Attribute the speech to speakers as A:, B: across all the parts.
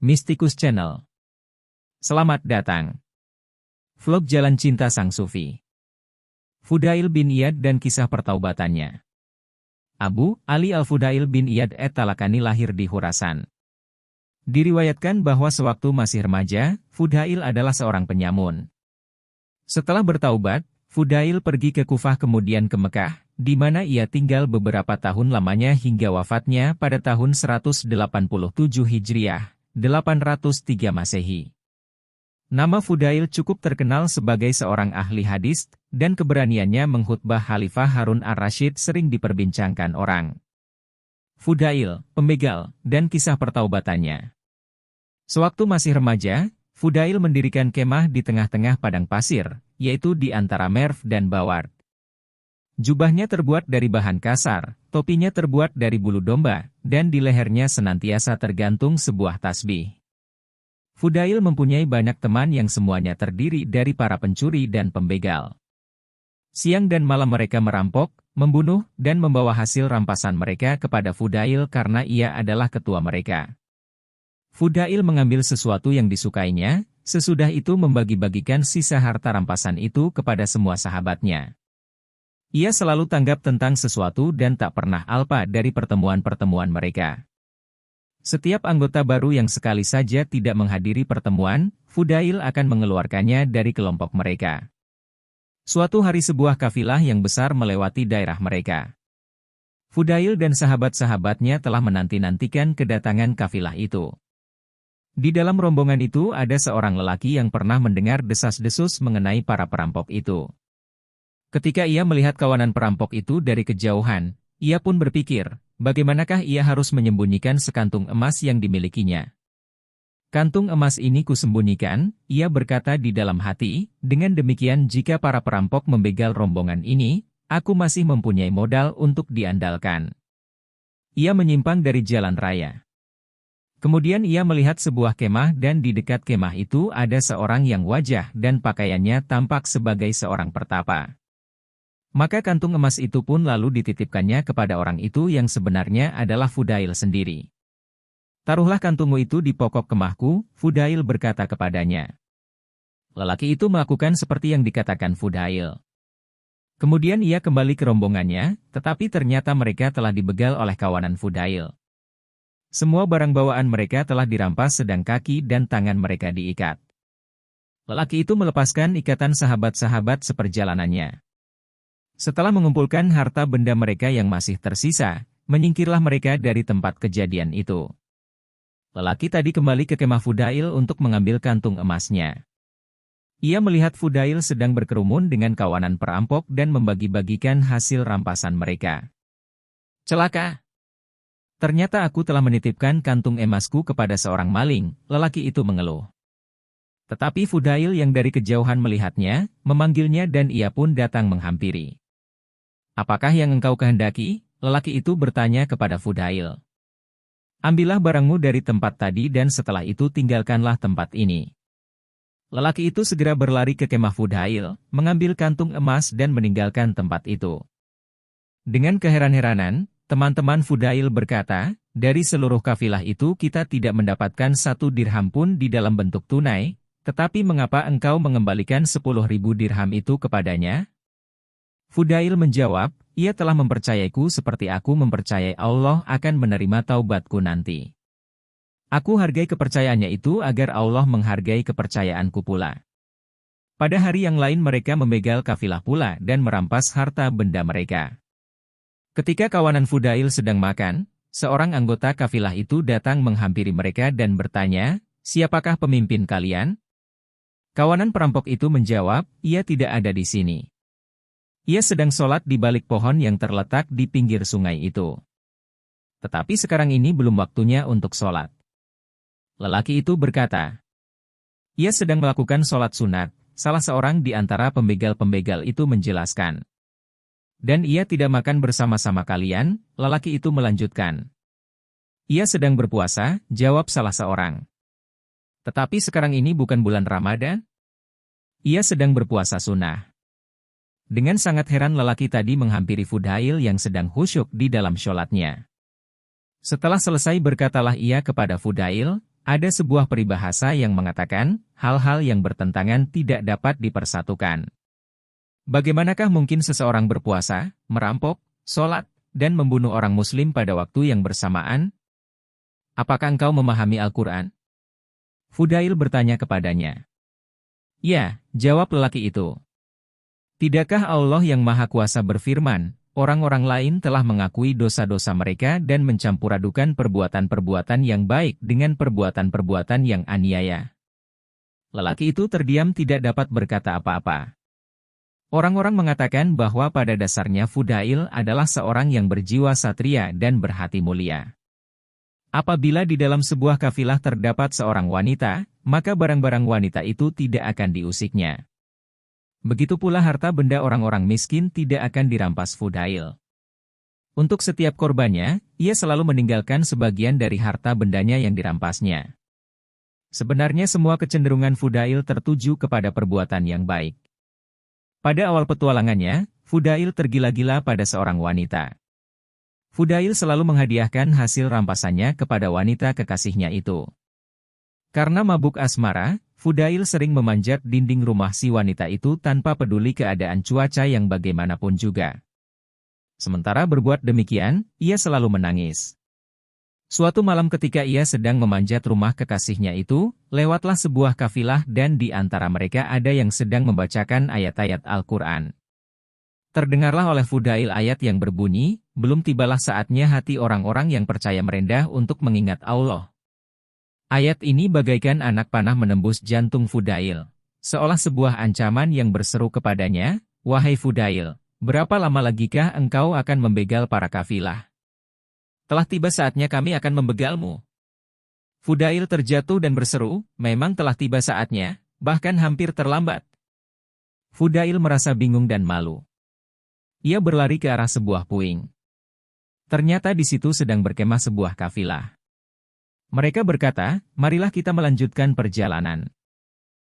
A: Mistikus Channel. Selamat datang. Vlog Jalan Cinta Sang Sufi. Fudail bin Iyad dan kisah pertaubatannya. Abu Ali Al-Fudail bin Iyad Talakani lahir di Khurasan. Diriwayatkan bahwa sewaktu masih remaja, Fudail adalah seorang penyamun. Setelah bertaubat, Fudail pergi ke Kufah kemudian ke Mekah, di mana ia tinggal beberapa tahun lamanya hingga wafatnya pada tahun 187 Hijriah, 803 Masehi. Nama Fudail cukup terkenal sebagai seorang ahli hadis, dan keberaniannya mengkhutbah Khalifah Harun ar-Rasyid sering diperbincangkan orang. Fudail, pembegal, dan kisah pertaubatannya. Sewaktu masih remaja, Fudail mendirikan kemah di tengah-tengah padang pasir, yaitu di antara Merv dan Baward. Jubahnya terbuat dari bahan kasar, topinya terbuat dari bulu domba, dan di lehernya senantiasa tergantung sebuah tasbih. Fudail mempunyai banyak teman yang semuanya terdiri dari para pencuri dan pembegal. Siang dan malam mereka merampok, membunuh, dan membawa hasil rampasan mereka kepada Fudail karena ia adalah ketua mereka. Fudail mengambil sesuatu yang disukainya, sesudah itu membagi-bagikan sisa harta rampasan itu kepada semua sahabatnya. Ia selalu tanggap tentang sesuatu dan tak pernah alpa dari pertemuan-pertemuan mereka. Setiap anggota baru yang sekali saja tidak menghadiri pertemuan, Fudail akan mengeluarkannya dari kelompok mereka. Suatu hari sebuah kafilah yang besar melewati daerah mereka. Fudail dan sahabat-sahabatnya telah menanti-nantikan kedatangan kafilah itu. Di dalam rombongan itu ada seorang lelaki yang pernah mendengar desas-desus mengenai para perampok itu. Ketika ia melihat kawanan perampok itu dari kejauhan, ia pun berpikir, bagaimanakah ia harus menyembunyikan sekantung emas yang dimilikinya. Kantung emas ini kusembunyikan, ia berkata di dalam hati, dengan demikian jika para perampok membegal rombongan ini, aku masih mempunyai modal untuk diandalkan. Ia menyimpang dari jalan raya. Kemudian ia melihat sebuah kemah dan di dekat kemah itu ada seorang yang wajah dan pakaiannya tampak sebagai seorang pertapa. Maka kantung emas itu pun lalu dititipkannya kepada orang itu yang sebenarnya adalah Fudail sendiri. Taruhlah kantungmu itu di pokok kemahku, Fudail berkata kepadanya. Lelaki itu melakukan seperti yang dikatakan Fudail. Kemudian ia kembali ke rombongannya, tetapi ternyata mereka telah dibegal oleh kawanan Fudail. Semua barang bawaan mereka telah dirampas sedang kaki dan tangan mereka diikat. Lelaki itu melepaskan ikatan sahabat-sahabat seperjalanannya. Setelah mengumpulkan harta benda mereka yang masih tersisa, menyingkirlah mereka dari tempat kejadian itu. Lelaki tadi kembali ke kemah Fudail untuk mengambil kantung emasnya. Ia melihat Fudail sedang berkerumun dengan kawanan perampok dan membagi-bagikan hasil rampasan mereka. Celaka! Ternyata aku telah menitipkan kantung emasku kepada seorang maling, lelaki itu mengeluh. Tetapi Fudail yang dari kejauhan melihatnya, memanggilnya dan ia pun datang menghampiri. Apakah yang engkau kehendaki? Lelaki itu bertanya kepada Fudail. Ambillah barangmu dari tempat tadi dan setelah itu tinggalkanlah tempat ini. Lelaki itu segera berlari ke kemah Fudail, mengambil kantung emas dan meninggalkan tempat itu. Dengan keheran-heranan, teman-teman Fudail berkata, dari seluruh kafilah itu kita tidak mendapatkan 1 dirham pun di dalam bentuk tunai, tetapi mengapa engkau mengembalikan 10.000 dirham itu kepadanya? Fudail menjawab, ia telah mempercayaiku seperti aku mempercayai Allah akan menerima taubatku nanti. Aku hargai kepercayaannya itu agar Allah menghargai kepercayaanku pula. Pada hari yang lain mereka membegal kafilah pula dan merampas harta benda mereka. Ketika kawanan Fudail sedang makan, seorang anggota kafilah itu datang menghampiri mereka dan bertanya, siapakah pemimpin kalian? Kawanan perampok itu menjawab, ia tidak ada di sini. Ia sedang sholat di balik pohon yang terletak di pinggir sungai itu. Tetapi sekarang ini belum waktunya untuk sholat. Lelaki itu berkata, ia sedang melakukan sholat sunat, salah seorang di antara pembegal-pembegal itu menjelaskan. Dan ia tidak makan bersama-sama kalian, lelaki itu melanjutkan. Ia sedang berpuasa, jawab salah seorang. Tetapi sekarang ini bukan bulan Ramadan? Ia sedang berpuasa sunnah. Dengan sangat heran lelaki tadi menghampiri Fudail yang sedang khusyuk di dalam sholatnya. Setelah selesai berkatalah ia kepada Fudail, Ada sebuah peribahasa yang mengatakan, hal-hal yang bertentangan tidak dapat dipersatukan. Bagaimanakah mungkin seseorang berpuasa, merampok, sholat, dan membunuh orang muslim pada waktu yang bersamaan? Apakah engkau memahami Al-Quran? Fudail bertanya kepadanya. Ya, jawab lelaki itu. Tidakkah Allah yang Maha Kuasa berfirman, orang-orang lain telah mengakui dosa-dosa mereka dan mencampuradukan perbuatan-perbuatan yang baik dengan perbuatan-perbuatan yang aniaya. Lelaki itu terdiam tidak dapat berkata apa-apa. Orang-orang mengatakan bahwa pada dasarnya Fudail adalah seorang yang berjiwa satria dan berhati mulia. Apabila di dalam sebuah kafilah terdapat seorang wanita, maka barang-barang wanita itu tidak akan diusiknya. Begitu pula harta benda orang-orang miskin tidak akan dirampas Fudail. Untuk setiap korbannya, ia selalu meninggalkan sebagian dari harta bendanya yang dirampasnya. Sebenarnya semua kecenderungan Fudail tertuju kepada perbuatan yang baik. Pada awal petualangannya, Fudail tergila-gila pada seorang wanita. Fudail selalu menghadiahkan hasil rampasannya kepada wanita kekasihnya itu. Karena mabuk asmara, Fudail sering memanjat dinding rumah si wanita itu tanpa peduli keadaan cuaca yang bagaimanapun juga. Sementara berbuat demikian, ia selalu menangis. Suatu malam ketika ia sedang memanjat rumah kekasihnya itu, lewatlah sebuah kafilah dan di antara mereka ada yang sedang membacakan ayat-ayat Al-Quran. Terdengarlah oleh Fudail ayat yang berbunyi, belum tibalah saatnya hati orang-orang yang percaya merendah untuk mengingat Allah. Ayat ini bagaikan anak panah menembus jantung Fudail, seolah sebuah ancaman yang berseru kepadanya, wahai Fudail, berapa lama lagikah engkau akan membegal para kafilah? Telah tiba saatnya kami akan membegalmu. Fudail terjatuh dan berseru, memang telah tiba saatnya, bahkan hampir terlambat. Fudail merasa bingung dan malu. Ia berlari ke arah sebuah puing. Ternyata di situ sedang berkemah sebuah kafilah. Mereka berkata, marilah kita melanjutkan perjalanan.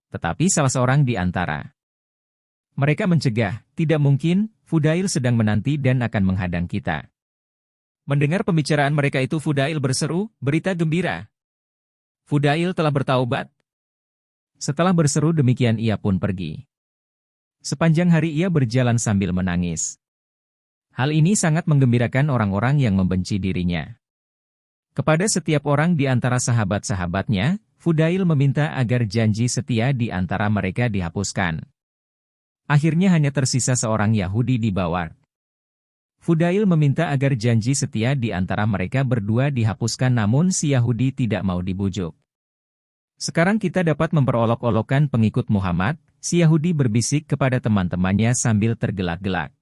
A: Tetapi salah seorang di antara mereka mencegah, tidak mungkin, Fudail sedang menanti dan akan menghadang kita. Mendengar pembicaraan mereka itu Fudail berseru, berita gembira. Fudail telah bertaubat. Setelah berseru demikian ia pun pergi. Sepanjang hari ia berjalan sambil menangis. Hal ini sangat menggembirakan orang-orang yang membenci dirinya. Kepada setiap orang di antara sahabat-sahabatnya, Fudail meminta agar janji setia di antara mereka dihapuskan. Akhirnya hanya tersisa seorang Yahudi di Bawar. Fudail meminta agar janji setia di antara mereka berdua dihapuskan namun si Yahudi tidak mau dibujuk. Sekarang kita dapat memperolok-olokkan pengikut Muhammad, si Yahudi berbisik kepada teman-temannya sambil tergelak-gelak.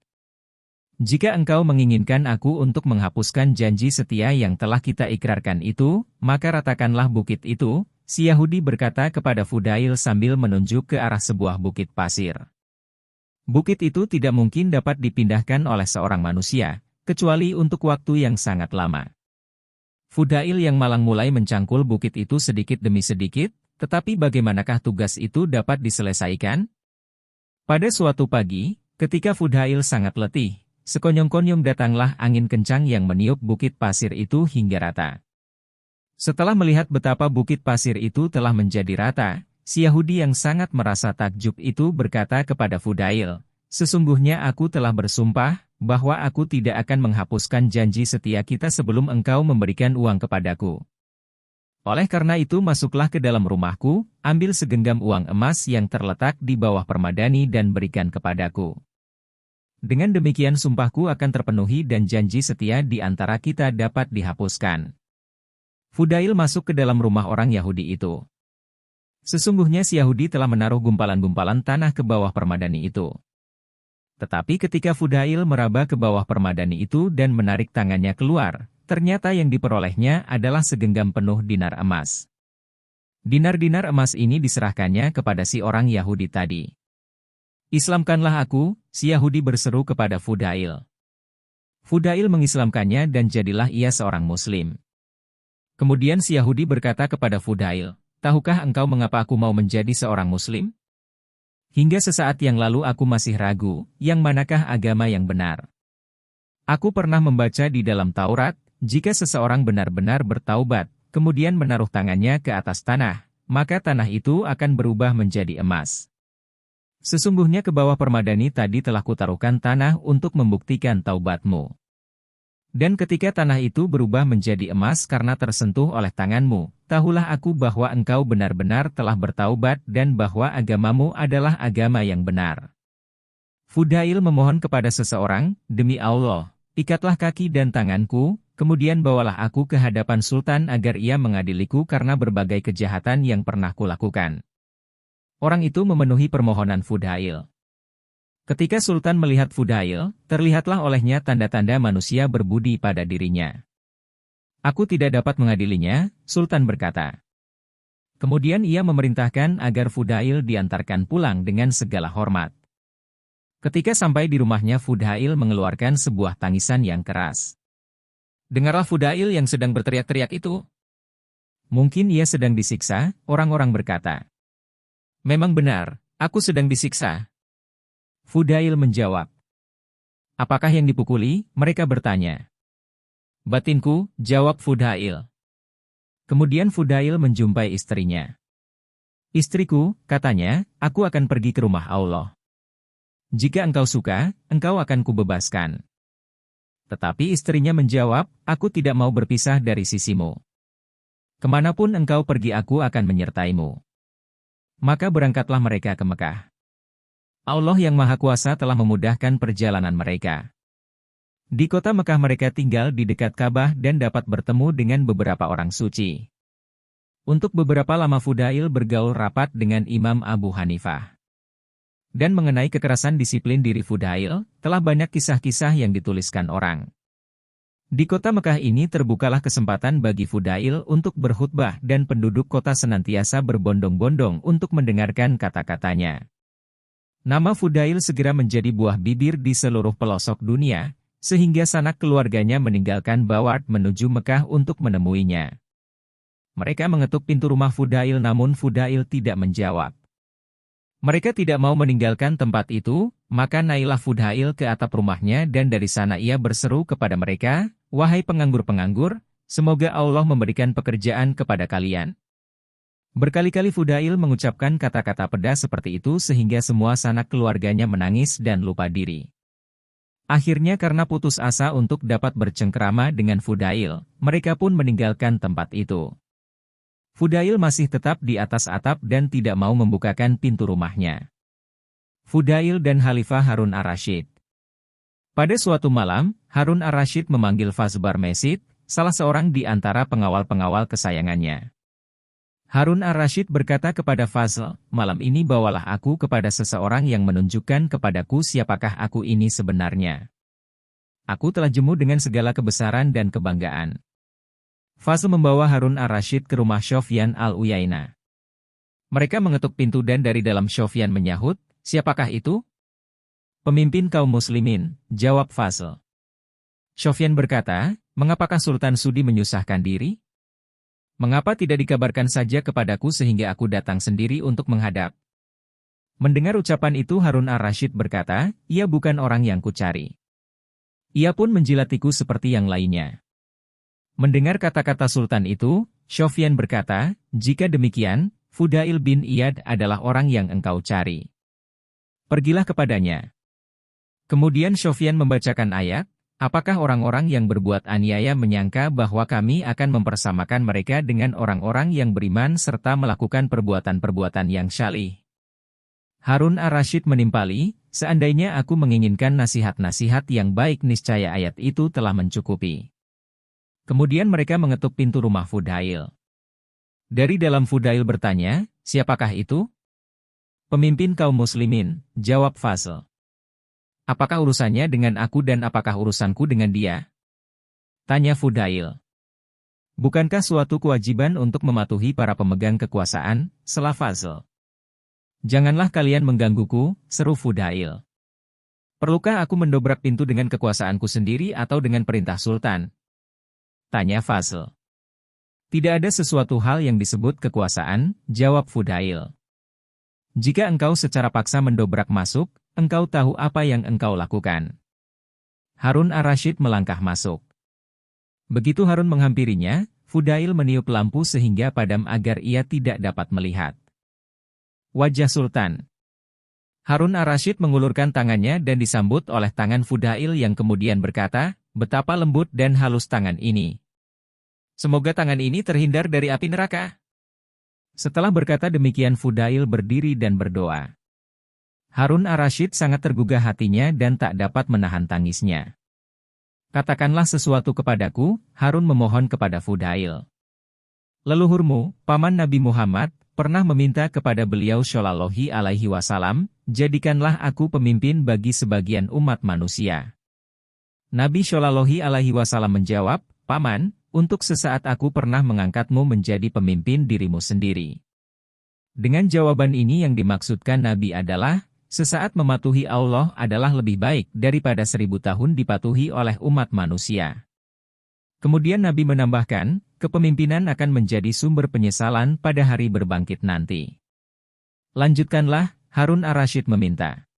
A: Jika engkau menginginkan aku untuk menghapuskan janji setia yang telah kita ikrarkan itu, maka ratakanlah bukit itu, si Yahudi berkata kepada Fudail sambil menunjuk ke arah sebuah bukit pasir. Bukit itu tidak mungkin dapat dipindahkan oleh seorang manusia, kecuali untuk waktu yang sangat lama. Fudail yang malang mulai mencangkul bukit itu sedikit demi sedikit, tetapi bagaimanakah tugas itu dapat diselesaikan? Pada suatu pagi, ketika Fudail sangat letih, sekonyong-konyong datanglah angin kencang yang meniup bukit pasir itu hingga rata. Setelah melihat betapa bukit pasir itu telah menjadi rata, si Yahudi yang sangat merasa takjub itu berkata kepada Fudail, sesungguhnya aku telah bersumpah, bahwa aku tidak akan menghapuskan janji setia kita sebelum engkau memberikan uang kepadaku. Oleh karena itu masuklah ke dalam rumahku, ambil segenggam uang emas yang terletak di bawah permadani dan berikan kepadaku. Dengan demikian sumpahku akan terpenuhi dan janji setia di antara kita dapat dihapuskan. Fudail masuk ke dalam rumah orang Yahudi itu. Sesungguhnya si Yahudi telah menaruh gumpalan-gumpalan tanah ke bawah permadani itu. Tetapi ketika Fudail meraba ke bawah permadani itu dan menarik tangannya keluar, ternyata yang diperolehnya adalah segenggam penuh dinar emas. Dinar-dinar emas ini diserahkannya kepada si orang Yahudi tadi. Islamkanlah aku, si Yahudi berseru kepada Fudail. Fudail mengislamkannya dan jadilah ia seorang Muslim. Kemudian si Yahudi berkata kepada Fudail, tahukah engkau mengapa aku mau menjadi seorang Muslim? Hingga sesaat yang lalu aku masih ragu, yang manakah agama yang benar. Aku pernah membaca di dalam Taurat, jika seseorang benar-benar bertaubat, kemudian menaruh tangannya ke atas tanah, maka tanah itu akan berubah menjadi emas. Sesungguhnya ke bawah permadani tadi telah kutaruhkan tanah untuk membuktikan taubatmu. Dan ketika tanah itu berubah menjadi emas karena tersentuh oleh tanganmu, tahulah aku bahwa engkau benar-benar telah bertaubat dan bahwa agamamu adalah agama yang benar. Fudail memohon kepada seseorang, demi Allah, ikatlah kaki dan tanganku, kemudian bawalah aku ke hadapan Sultan agar ia mengadiliku karena berbagai kejahatan yang pernah kulakukan. Orang itu memenuhi permohonan Fudail. Ketika Sultan melihat Fudail, terlihatlah olehnya tanda-tanda manusia berbudi pada dirinya. Aku tidak dapat mengadilinya, Sultan berkata. Kemudian ia memerintahkan agar Fudail diantarkan pulang dengan segala hormat. Ketika sampai di rumahnya, Fudail mengeluarkan sebuah tangisan yang keras. Dengarlah Fudail yang sedang berteriak-teriak itu. Mungkin ia sedang disiksa, orang-orang berkata. Memang benar, aku sedang disiksa. Fudail menjawab. Apakah yang dipukuli? Mereka bertanya. Batinku, jawab Fudail. Kemudian Fudail menjumpai istrinya. Istriku, katanya, aku akan pergi ke rumah Allah. Jika engkau suka, engkau akan kubebaskan. Tetapi istrinya menjawab, aku tidak mau berpisah dari sisimu. Kemanapun engkau pergi aku akan menyertaimu. Maka berangkatlah mereka ke Mekah. Allah yang Maha Kuasa telah memudahkan perjalanan mereka. Di kota Mekah mereka tinggal di dekat Ka'bah dan dapat bertemu dengan beberapa orang suci. Untuk beberapa lama Fudail bergaul rapat dengan Imam Abu Hanifah. Dan mengenai kekerasan disiplin diri Fudail, telah banyak kisah-kisah yang dituliskan orang. Di kota Mekah ini terbukalah kesempatan bagi Fudail untuk berkhutbah dan penduduk kota senantiasa berbondong-bondong untuk mendengarkan kata-katanya. Nama Fudail segera menjadi buah bibir di seluruh pelosok dunia, sehingga sanak keluarganya meninggalkan Bawart menuju Mekah untuk menemuinya. Mereka mengetuk pintu rumah Fudail namun Fudail tidak menjawab. Mereka tidak mau meninggalkan tempat itu, maka naiklah Fudail ke atap rumahnya dan dari sana ia berseru kepada mereka, wahai penganggur-penganggur, semoga Allah memberikan pekerjaan kepada kalian. Berkali-kali Fudail mengucapkan kata-kata pedas seperti itu sehingga semua sanak keluarganya menangis dan lupa diri. Akhirnya karena putus asa untuk dapat bercengkerama dengan Fudail, mereka pun meninggalkan tempat itu. Fudail masih tetap di atas atap dan tidak mau membukakan pintu rumahnya. Fudail dan Khalifah Harun ar-Rasyid. Pada suatu malam, Harun ar-Rasyid memanggil Fazl Barmesid, salah seorang di antara pengawal-pengawal kesayangannya. Harun ar-Rasyid berkata kepada Fazl, malam ini bawalah aku kepada seseorang yang menunjukkan kepadaku siapakah aku ini sebenarnya. Aku telah jemu dengan segala kebesaran dan kebanggaan. Fazl membawa Harun ar-Rasyid ke rumah Sufyan al-Uyainah. Mereka mengetuk pintu dan dari dalam Sufyan menyahut, siapakah itu? Pemimpin kaum muslimin, jawab Fazl. Sufyan berkata, mengapakah Sultan Sudi menyusahkan diri? Mengapa tidak dikabarkan saja kepadaku sehingga aku datang sendiri untuk menghadap? Mendengar ucapan itu Harun ar-Rasyid berkata, ia bukan orang yang kucari. Ia pun menjilatiku seperti yang lainnya. Mendengar kata-kata Sultan itu, Sufyan berkata, jika demikian, Fudail bin Iyad adalah orang yang engkau cari. Pergilah kepadanya. Kemudian Sufyan membacakan ayat, apakah orang-orang yang berbuat aniaya menyangka bahwa kami akan mempersamakan mereka dengan orang-orang yang beriman serta melakukan perbuatan-perbuatan yang syalih? Harun ar-Rasyid menimpali, seandainya aku menginginkan nasihat-nasihat yang baik niscaya ayat itu telah mencukupi. Kemudian mereka mengetuk pintu rumah Fudail. Dari dalam Fudail bertanya, siapakah itu? Pemimpin kaum muslimin, jawab Fazl. Apakah urusannya dengan aku dan apakah urusanku dengan dia? Tanya Fudail. Bukankah suatu kewajiban untuk mematuhi para pemegang kekuasaan, sela Fazl? Janganlah kalian menggangguku, seru Fudail. Perlukah aku mendobrak pintu dengan kekuasaanku sendiri atau dengan perintah Sultan? Tanya Fazl. Tidak ada sesuatu hal yang disebut kekuasaan, jawab Fudail. Jika engkau secara paksa mendobrak masuk, engkau tahu apa yang engkau lakukan. Harun ar-Rasyid melangkah masuk. Begitu Harun menghampirinya, Fudail meniup lampu sehingga padam agar ia tidak dapat melihat. Wajah Sultan Harun ar-Rasyid mengulurkan tangannya dan disambut oleh tangan Fudail yang kemudian berkata, "Betapa lembut dan halus tangan ini. Semoga tangan ini terhindar dari api neraka." Setelah berkata demikian Fudail berdiri dan berdoa. Harun ar-Rasyid sangat tergugah hatinya dan tak dapat menahan tangisnya. "Katakanlah sesuatu kepadaku," Harun memohon kepada Fudail. "Leluhurmu, Paman Nabi Muhammad, pernah meminta kepada beliau Shallallahu Alaihi Wasallam, jadikanlah aku pemimpin bagi sebagian umat manusia." Nabi Shallallahu Alaihi Wasallam menjawab, "Paman, untuk sesaat aku pernah mengangkatmu menjadi pemimpin dirimu sendiri." Dengan jawaban ini yang dimaksudkan Nabi adalah, sesaat mematuhi Allah adalah lebih baik daripada 1000 tahun dipatuhi oleh umat manusia. Kemudian Nabi menambahkan, kepemimpinan akan menjadi sumber penyesalan pada hari berbangkit nanti. Lanjutkanlah, Harun ar-Rasyid meminta.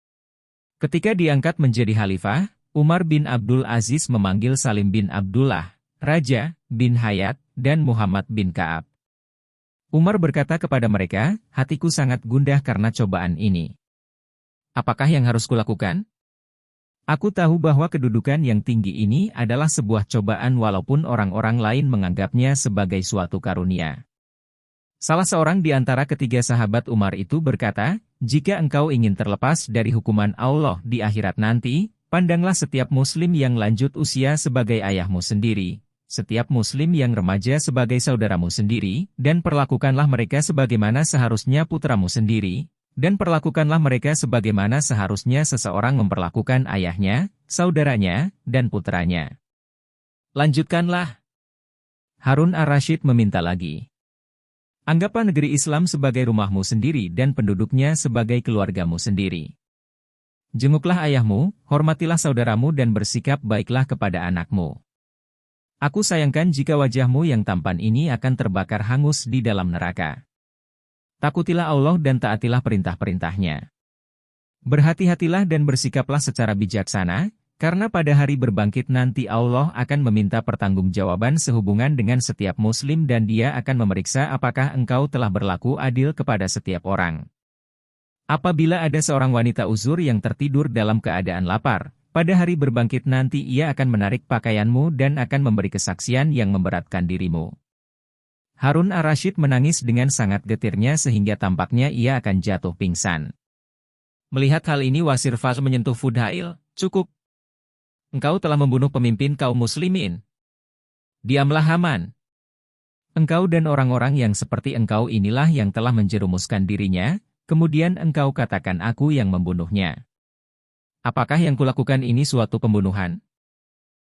A: Ketika diangkat menjadi khalifah, Umar bin Abdul Aziz memanggil Salim bin Abdullah, Raja, bin Hayat, dan Muhammad bin Ka'ab. Umar berkata kepada mereka, "Hatiku sangat gundah karena cobaan ini. Apakah yang harus kulakukan? Aku tahu bahwa kedudukan yang tinggi ini adalah sebuah cobaan walaupun orang-orang lain menganggapnya sebagai suatu karunia." Salah seorang di antara ketiga sahabat Umar itu berkata, "Jika engkau ingin terlepas dari hukuman Allah di akhirat nanti, pandanglah setiap muslim yang lanjut usia sebagai ayahmu sendiri, setiap muslim yang remaja sebagai saudaramu sendiri, dan perlakukanlah mereka sebagaimana seharusnya putramu sendiri. Dan perlakukanlah mereka sebagaimana seharusnya seseorang memperlakukan ayahnya, saudaranya, dan putranya." Lanjutkanlah. Harun ar-Rasyid meminta lagi. "Anggaplah negeri Islam sebagai rumahmu sendiri dan penduduknya sebagai keluargamu sendiri. Jenguklah ayahmu, hormatilah saudaramu dan bersikap baiklah kepada anakmu. Aku sayangkan jika wajahmu yang tampan ini akan terbakar hangus di dalam neraka. Takutilah Allah dan taatilah perintah-perintahnya. Berhati-hatilah dan bersikaplah secara bijaksana, karena pada hari berbangkit nanti Allah akan meminta pertanggungjawaban sehubungan dengan setiap muslim dan Dia akan memeriksa apakah engkau telah berlaku adil kepada setiap orang. Apabila ada seorang wanita uzur yang tertidur dalam keadaan lapar, pada hari berbangkit nanti ia akan menarik pakaianmu dan akan memberi kesaksian yang memberatkan dirimu." Harun ar-Rasyid menangis dengan sangat getirnya sehingga tampaknya ia akan jatuh pingsan. Melihat hal ini Wasir Fas menyentuh Fudail, "Cukup. Engkau telah membunuh pemimpin kaum muslimin. Diamlah Haman. Engkau dan orang-orang yang seperti engkau inilah yang telah menjerumuskan dirinya, kemudian engkau katakan aku yang membunuhnya. Apakah yang kulakukan ini suatu pembunuhan?"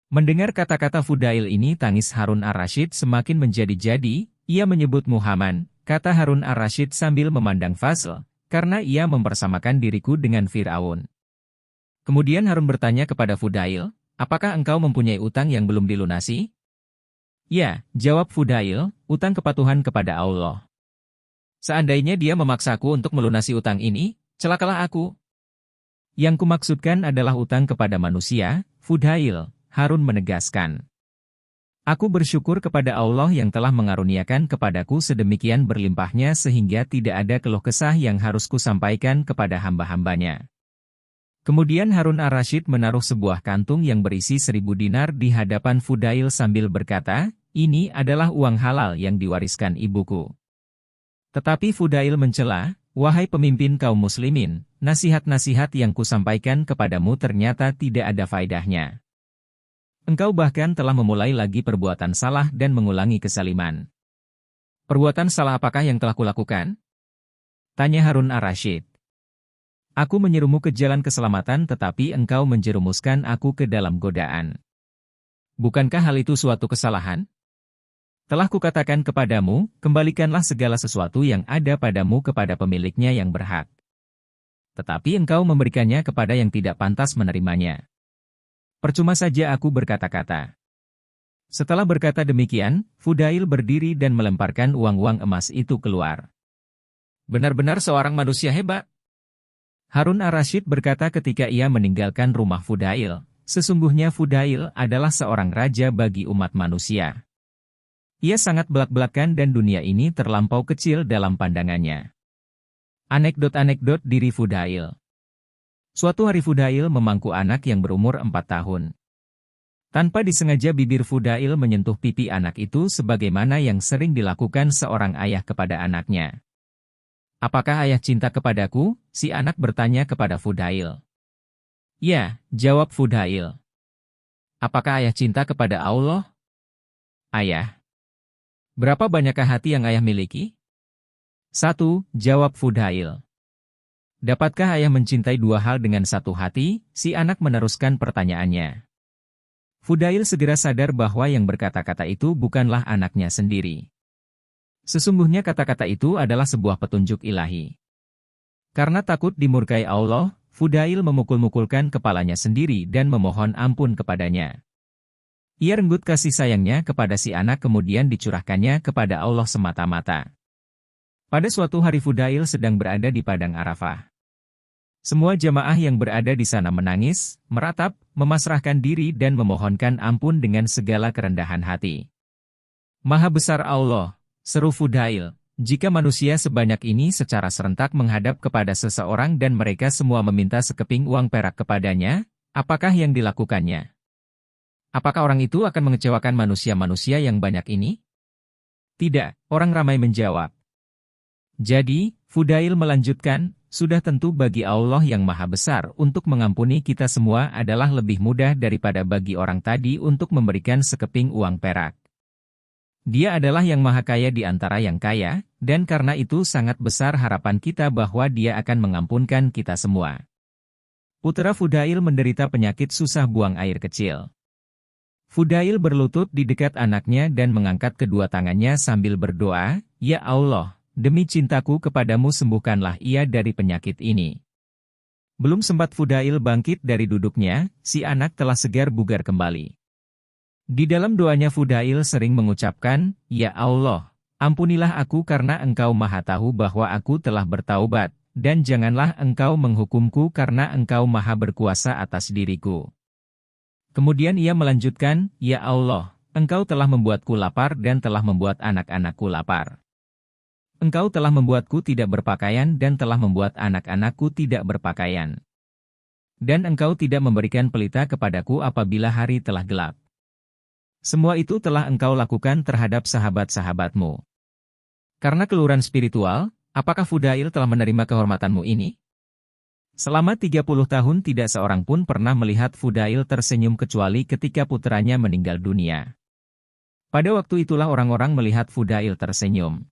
A: Mendengar kata-kata Fudail ini tangis Harun ar-Rasyid semakin menjadi-jadi. "Ia menyebut Muhammad," kata Harun ar-Rasyid sambil memandang Fasl, "karena ia mempersamakan diriku dengan Fir'aun." Kemudian Harun bertanya kepada Fudail, "Apakah engkau mempunyai utang yang belum dilunasi?" "Ya," jawab Fudail, "utang kepatuhan kepada Allah. Seandainya dia memaksaku untuk melunasi utang ini, celakalah aku." "Yang kumaksudkan adalah utang kepada manusia, Fudail," Harun menegaskan. "Aku bersyukur kepada Allah yang telah mengaruniakan kepadaku sedemikian berlimpahnya sehingga tidak ada keluh kesah yang harus kusampaikan kepada hamba-hambanya." Kemudian Harun ar-Rasyid menaruh sebuah kantung yang berisi 1000 dinar di hadapan Fudail sambil berkata, "Ini adalah uang halal yang diwariskan ibuku." Tetapi Fudail mencela, "Wahai pemimpin kaum muslimin, nasihat-nasihat yang kusampaikan kepadamu ternyata tidak ada faedahnya. Engkau bahkan telah memulai lagi perbuatan salah dan mengulangi kesaliman." "Perbuatan salah apakah yang telah kulakukan?" tanya Harun ar-Rasyid. "Aku menyerumu ke jalan keselamatan tetapi engkau menjerumuskan aku ke dalam godaan. Bukankah hal itu suatu kesalahan? Telah kukatakan kepadamu, kembalikanlah segala sesuatu yang ada padamu kepada pemiliknya yang berhak. Tetapi engkau memberikannya kepada yang tidak pantas menerimanya. Percuma saja aku berkata-kata." Setelah berkata demikian, Fudail berdiri dan melemparkan uang-uang emas itu keluar. "Benar-benar seorang manusia hebat." Harun ar-Rasyid berkata ketika ia meninggalkan rumah Fudail, "Sesungguhnya Fudail adalah seorang raja bagi umat manusia." Ia sangat belak-belakan dan dunia ini terlampau kecil dalam pandangannya. Anekdot-anekdot diri Fudail. Suatu hari Fudail memangku anak yang berumur 4 tahun. Tanpa disengaja bibir Fudail menyentuh pipi anak itu sebagaimana yang sering dilakukan seorang ayah kepada anaknya. "Apakah ayah cinta kepadaku?" si anak bertanya kepada Fudail. "Ya," jawab Fudail. "Apakah ayah cinta kepada Allah?" "Ayah. Berapa banyakkah hati yang ayah miliki?" "1," jawab Fudail. "Dapatkah ayah mencintai 2 hal dengan 1 hati?" si anak meneruskan pertanyaannya. Fudail segera sadar bahwa yang berkata-kata itu bukanlah anaknya sendiri. Sesungguhnya kata-kata itu adalah sebuah petunjuk ilahi. Karena takut dimurkai Allah, Fudail memukul-mukulkan kepalanya sendiri dan memohon ampun kepadanya. Ia renggut kasih sayangnya kepada si anak kemudian dicurahkannya kepada Allah semata-mata. Pada suatu hari Fudail sedang berada di Padang Arafah. Semua jamaah yang berada di sana menangis, meratap, memasrahkan diri dan memohonkan ampun dengan segala kerendahan hati. "Maha besar Allah," seru Fudail, "jika manusia sebanyak ini secara serentak menghadap kepada seseorang dan mereka semua meminta sekeping uang perak kepadanya, apakah yang dilakukannya? Apakah orang itu akan mengecewakan manusia-manusia yang banyak ini?" "Tidak," orang ramai menjawab. Jadi, Fudail melanjutkan, "Sudah tentu bagi Allah yang Maha Besar untuk mengampuni kita semua adalah lebih mudah daripada bagi orang tadi untuk memberikan sekeping uang perak. Dia adalah yang maha kaya di antara yang kaya, dan karena itu sangat besar harapan kita bahwa Dia akan mengampunkan kita semua." Putra Fudail menderita penyakit susah buang air kecil. Fudail berlutut di dekat anaknya dan mengangkat kedua tangannya sambil berdoa, "Ya Allah, demi cintaku kepadamu sembuhkanlah ia dari penyakit ini." Belum sempat Fudail bangkit dari duduknya, si anak telah segar bugar kembali. Di dalam doanya Fudail sering mengucapkan, "Ya Allah, ampunilah aku karena Engkau Maha Tahu bahwa aku telah bertaubat, dan janganlah Engkau menghukumku karena Engkau Maha Berkuasa atas diriku." Kemudian ia melanjutkan, "Ya Allah, Engkau telah membuatku lapar dan telah membuat anak-anakku lapar. Engkau telah membuatku tidak berpakaian dan telah membuat anak-anakku tidak berpakaian. Dan Engkau tidak memberikan pelita kepadaku apabila hari telah gelap. Semua itu telah Engkau lakukan terhadap sahabat-sahabatmu." Karena keluhuran spiritual, apakah Fudail telah menerima kehormatanmu ini? Selama 30 tahun tidak seorang pun pernah melihat Fudail tersenyum kecuali ketika putranya meninggal dunia. Pada waktu itulah orang-orang melihat Fudail tersenyum.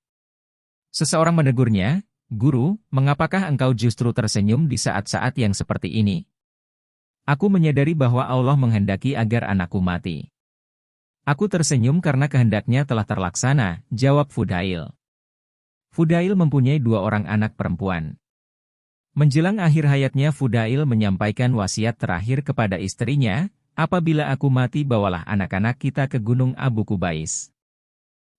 A: Seseorang menegurnya, "Guru, mengapakah engkau justru tersenyum di saat-saat yang seperti ini?" "Aku menyadari bahwa Allah menghendaki agar anakku mati. Aku tersenyum karena kehendaknya telah terlaksana," jawab Fudail. Fudail mempunyai 2 orang anak perempuan. Menjelang akhir hayatnya Fudail menyampaikan wasiat terakhir kepada istrinya, "Apabila aku mati bawalah anak-anak kita ke Gunung Abu Kubais.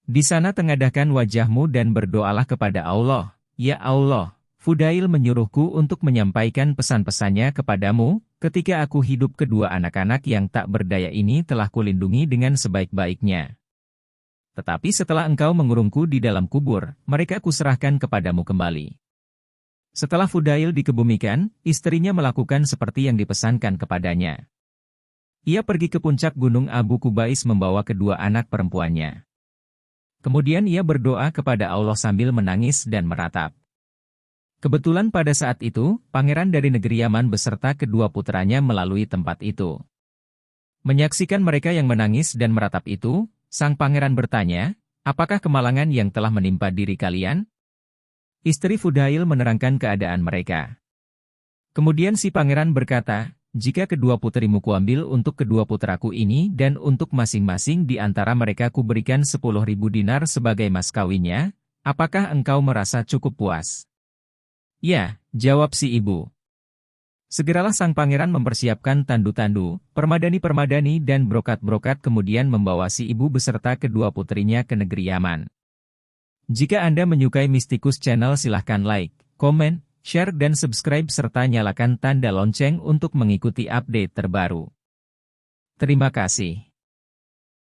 A: Di sana tengadahkan wajahmu dan berdoalah kepada Allah. Ya Allah, Fudail menyuruhku untuk menyampaikan pesan-pesannya kepadamu, ketika aku hidup kedua anak-anak yang tak berdaya ini telah kulindungi dengan sebaik-baiknya. Tetapi setelah engkau mengurungku di dalam kubur, mereka kuserahkan kepadamu kembali." Setelah Fudail dikebumikan, istrinya melakukan seperti yang dipesankan kepadanya. Ia pergi ke puncak Gunung Abu Kubais membawa kedua anak perempuannya. Kemudian ia berdoa kepada Allah sambil menangis dan meratap. Kebetulan pada saat itu, pangeran dari negeri Yaman beserta kedua putranya melalui tempat itu. Menyaksikan mereka yang menangis dan meratap itu, sang pangeran bertanya, "Apakah kemalangan yang telah menimpa diri kalian?" Istri Fudail menerangkan keadaan mereka. Kemudian si pangeran berkata, "Jika kedua putrimu kuambil untuk kedua putraku ini dan untuk masing-masing di antara mereka kuberikan 10.000 dinar sebagai mas kawinnya, apakah engkau merasa cukup puas?" "Ya," jawab si ibu. Segeralah sang pangeran mempersiapkan tandu-tandu, permadani-permadani dan brokat-brokat kemudian membawa si ibu beserta kedua putrinya ke negeri Yaman. Jika Anda menyukai Mistikus Channel silahkan like, komen, share dan subscribe serta nyalakan tanda lonceng untuk mengikuti update terbaru. Terima kasih.